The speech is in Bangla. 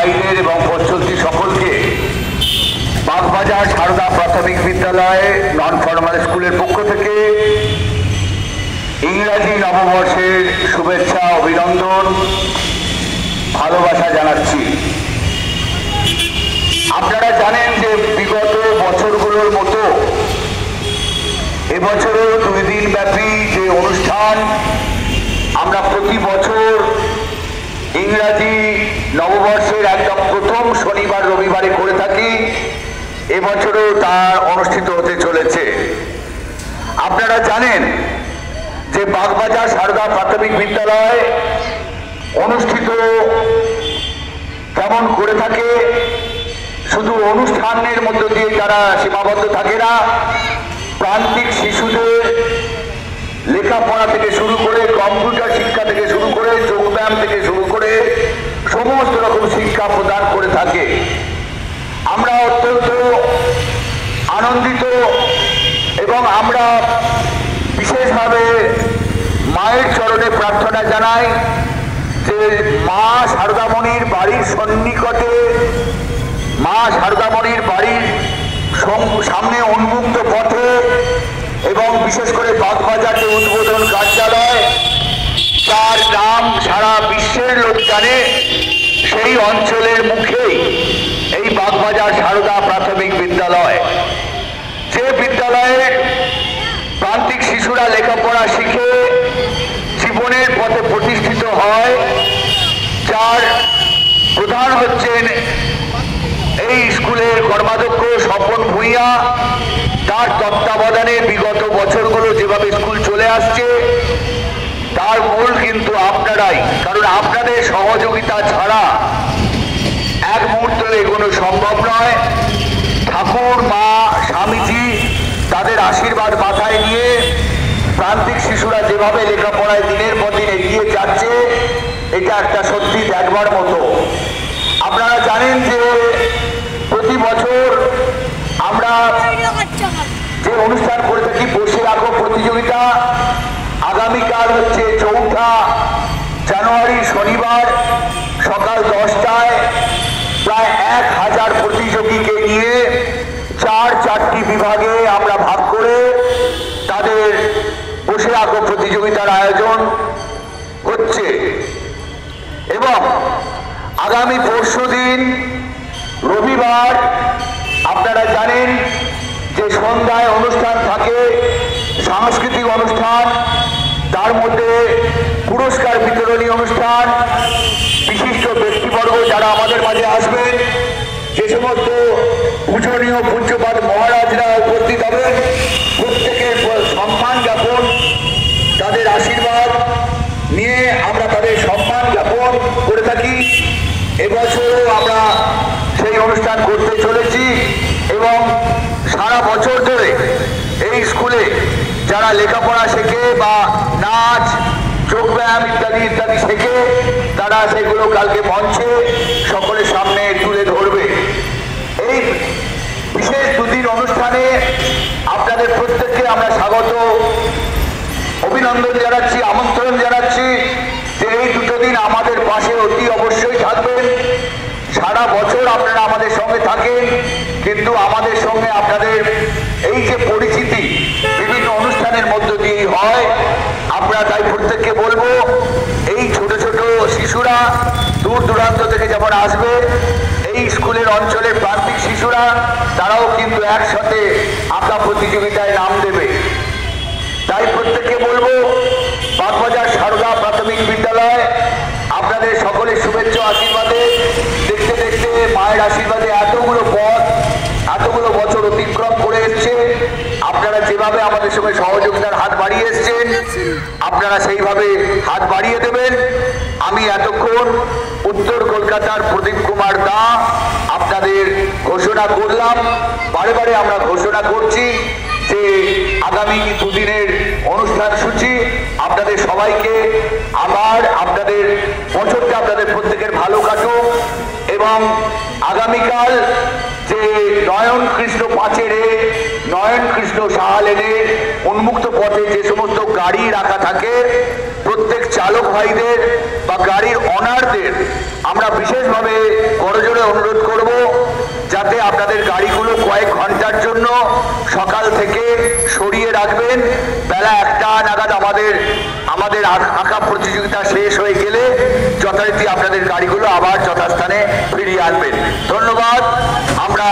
ভাইদের এবং পথচলতি সকলকে বাগবাজার সারদা প্রাথমিক বিদ্যালয় নন ফর্মাল স্কুলের পক্ষ থেকে ইংরাজি নববর্ষের শুভেচ্ছা, অভিনন্দন, ভালোবাসা জানাচ্ছি। আপনারা জানেন যে বিগত বছরগুলোর মতো এবছরও 2 দিন ব্যাপী যে অনুষ্ঠান আমরা প্রতি বছর ইংরাজি নববর্ষের একদম প্রথম শনিবার রবিবারে করে থাকি, এবছরও তা অনুষ্ঠিত হতে চলেছে। আপনারা জানেন যে বাগবাজার সারদা প্রাথমিক বিদ্যালয় অনুষ্ঠিত কেমন করে থাকে। শুধু অনুষ্ঠানের মধ্য দিয়ে তারা সীমাবদ্ধ থাকে না, প্রান্তিক শিশুদের লেখাপড়া থেকে শুরু করে, কম্পিউটার শিক্ষা থেকে শুরু করে, যোগব্যায়াম থেকে শুরু করে সমস্ত রকম শিক্ষা প্রদান করে থাকে। আমরা অত্যন্ত আনন্দিত এবং আমরা বিশেষভাবে মায়ের চরণে প্রার্থনা জানাই যে মা শারদামণির বাড়ির সন্নিকটে, মা শারদামণির বাড়ির সামনে উন্মুক্ত পথে এবং বিশেষ করে বাগবাজার যে উদ্বোধন কার্যালয়, তার নাম সারা বিশ্বের লোক জানে, সেই অঞ্চলের মুখেই এই বাগবাজার সারদা প্রাথমিক বিদ্যালয়, যে বিদ্যালয়ের প্রান্তিক শিশুরা লেখাপড়া শিখে জীবনের পথে প্রতিষ্ঠিত হয়, যার প্রধান হচ্ছেন এই স্কুলের কর্মাধ্যক্ষ স্বপন ভূঁইয়া। তার তত্ত্বাবধানে বিগত বছরগুলো যেভাবে স্কুল চলে আসছে তার মূল কিন্তু আপনারাই, কারণ আপনাদের সহযোগিতা ছাড়া এক মুহূর্তে এগোনো সম্ভব নয়। ঠাকুর, মা, স্বামীজি তাদের আশীর্বাদ মাথায় নিয়ে প্রান্তিক শিশুরা যেভাবে লেখাপড়ায় দিনের পর দিন এগিয়ে যাচ্ছে, এটা একটা সত্যি দেখবার মতো। আপনারা জানেন যে প্রতি বছর আমরা যে অনুষ্ঠান করে থাকি বসে রাখো প্রতিযোগিতা, আগামীকাল হচ্ছে 4 জানুয়ারি শনিবার সকাল 10টায় প্রায় 1000 প্রতিযোগীকে নিয়ে 4টি বিভাগে আমরা ভাগ করে তাদের বসে রাখো প্রতিযোগিতার আয়োজন হচ্ছে। এবং আগামী পরশুদিন রবিবার আপনারা জানেন যে সন্ধ্যায় অনুষ্ঠান থাকে, সাংস্কৃতিক অনুষ্ঠান, তার মধ্যে পুরস্কার বিতরণী অনুষ্ঠান, বিশিষ্ট ব্যক্তিবর্গ যারা আমাদের মাঝে আসবেন, যে সমস্ত পূজনীয় পূজ্যপাদ মহারাজরা উপস্থিত হবেন, প্রত্যেকের সম্মান জ্ঞাপন, তাদের আশীর্বাদ নিয়ে আমরা তাদের সম্মান জ্ঞাপন করে থাকি। এবছরও আমরা সেই অনুষ্ঠান করতে চলেছি এবং সারা বছর ধরে এই স্কুলে যারা লেখাপড়া শেখে বা নাচ, যোগব্যায়াম ইত্যাদি ইত্যাদি শেখে, তারা সেগুলো কালকে মঞ্চে সকলের সামনে তুলে ধরবে। এই বিশেষ 2 দিন অনুষ্ঠানে আপনাদের প্রত্যেককে আমরা স্বাগত, অভিনন্দন জানাচ্ছি, আমন্ত্রণ জানাচ্ছি যে এই 2 দিন আমাদের পাশে অতি অবশ্যই থাকবেন। সারা বছর আপনারা আমাদের সঙ্গে থাকেন, কিন্তু আমাদের সঙ্গে আপনাদের এই যে পরিচিতি বিভিন্ন অনুষ্ঠানের মধ্য দিয়েই হয়। আপনারা তাই প্রত্যেককে বলবো, এই ছোট ছোট শিশুরা দূর দূরান্ত থেকে যেমন আসবে, এই স্কুলের অঞ্চলের প্রান্তিক শিশুরা তারাও কিন্তু একসাথে আঁকা প্রতিযোগিতায় নাম দেবে। তাই প্রত্যেককে বলবো, বাগবাজার সারদা প্রাথমিক বিদ্যালয় আপনাদের সকলের শুভেচ্ছা আশীর্বাদে দেখতে দেখতে মায়ের আশীর্বাদে এতগুলো পথ, এতগুলো বছর অতিক্রম করে এসছে। আপনারা যেভাবে আমাদের সঙ্গে সহযোগিতার হাত বাড়িয়ে এসছেন, আপনারা সেইভাবে হাত বাড়িয়ে দেবেন। আমি এতক্ষণ উত্তর কলকাতার প্রদীপ কুমার দা আপনাদের ঘোষণা করলাম, বারে বারে আমরা ঘোষণা করছি যে আগামী 2 দিনের অনুষ্ঠান সূচি আপনাদের সবাইকে আবার আপনাদের বছরটা আপনাদের প্রত্যেকের ভালো কাটুক। এবং আগামীকাল যে নয়ন কৃষ্ণ পাঁচেরে, নয়ন কৃষ্ণ সাহা লেনে উন্মুক্ত পথে যে সমস্ত গাড়ি রাখা থাকে, প্রত্যেক চালক ভাইদের বা গাড়ির অনারদের আমরা বিশেষভাবে অনুরোধ করব যাতে আপনাদের গাড়িগুলো কয়েক ঘন্টার জন্য সকাল থেকে সরিয়ে রাখবেন। বেলা 1টা নাগাদ আমাদের আঁকা প্রতিযোগিতা শেষ হয়ে গেলে যথারীতি আপনাদের গাড়িগুলো আবার যথাস্থানে ফিরিয়ে আনবেন। ধন্যবাদ। আমরা